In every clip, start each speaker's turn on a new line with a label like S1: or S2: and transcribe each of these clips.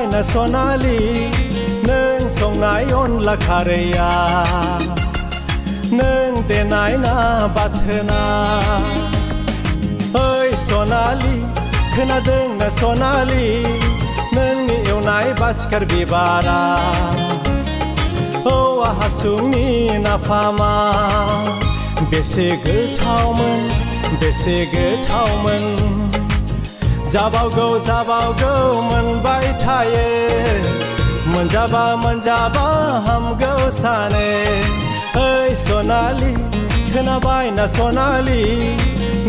S1: बाय ना सनालि नों संनाय अनला खारैया नों देनाय ना बाथोना ओइ सनालि खोनादों ना सनालि नोंनि एवनाय बासिखार बिबारा औवा हासुंनि नाफामा बेसे गोथावमोन बेसे गोथावमोन जाबावगौ मोनबाय थायो मोनजाबा हामगौ सानो ओइ सनालि खोनाबाय ना सनालि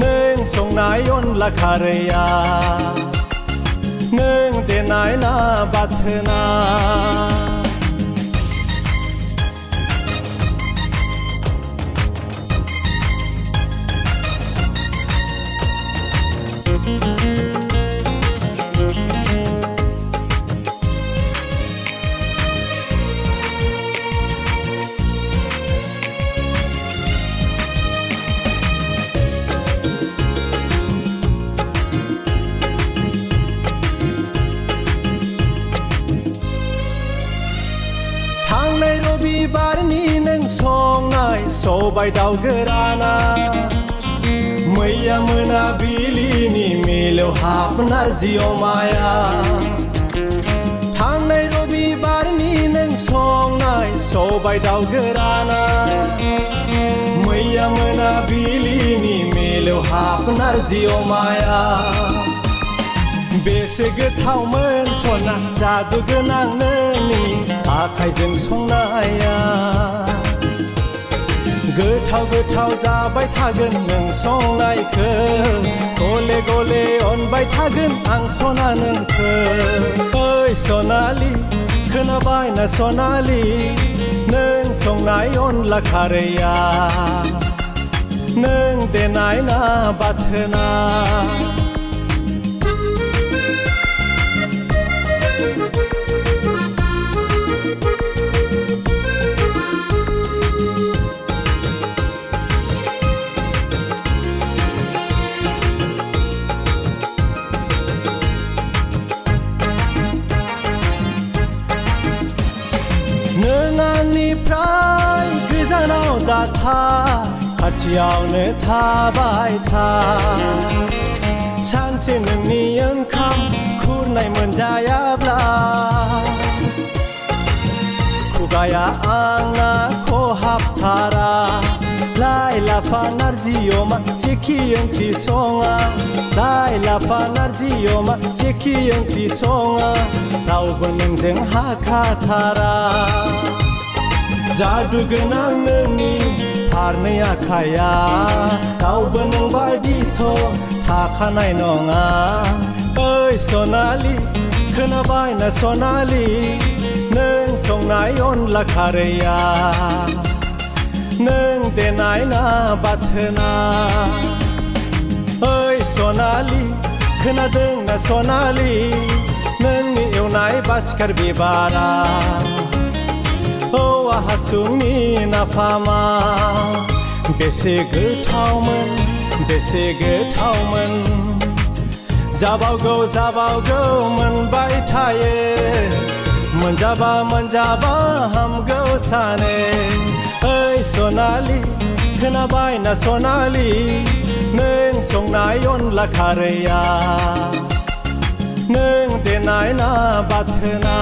S1: नों संनाय अनला खारैया नों देनाय ना बाथोना थांनाय रबिबारनि नों संनाय सबाय दाउ गोराना मैया मोनाबिलिनि मिलौहाब नारजि अमाया थांनाय रबिबारनि नों संनाय सबाय दाउ गोराना मैया मोनाबिलिनि मिलौहाब नारजि अमाया बेसे गोथावमोन सना जादु गोनां नोंनि आखाइजों संनाया गोथाव जाबाय थागोन नों संनायखौ गले गले अनबाय थागोन आं सना नोंखौ ओइ सनालि खोनाबाय ना सनालि नों संनाय अनला खारैया नों देनाय ना बाथोना नों आंनिफ्राय गोजानाव दाथा खाथियावनो थाबाय था सानसे नोंनि ओंखाम खुरनाय मोनजायाब्ला खुगाया आंना खहाबथारा लाइ लाफा नारजि अमा जेखि ओंख्रि सङा लाइ लाफा नारजि अमा जेखि ओंख्रि सङा रावबो नोंजों हाखाथारा जादु गोनां नोंनि फारनै आखाया रावबो नोंबायदिथ' थाखानाय नङा ओइ सनालि खोनाबाय ना सनालि नों संनाय अनला खारैया नों देनाय ना बाथोना ओइ सनालि खोनादों ना सनालि नोंनि एवनाय बासिखार बिबारा औवा हासुंनि नाफामा बेसे गोथावमोन जाबावगौ मोनबाय थायो मोनजाबा हामगौ सानो ओइ सनालि खोनाबाय ना सनालि नों संनाय अनला खारैया नों देनाय ना बाथोना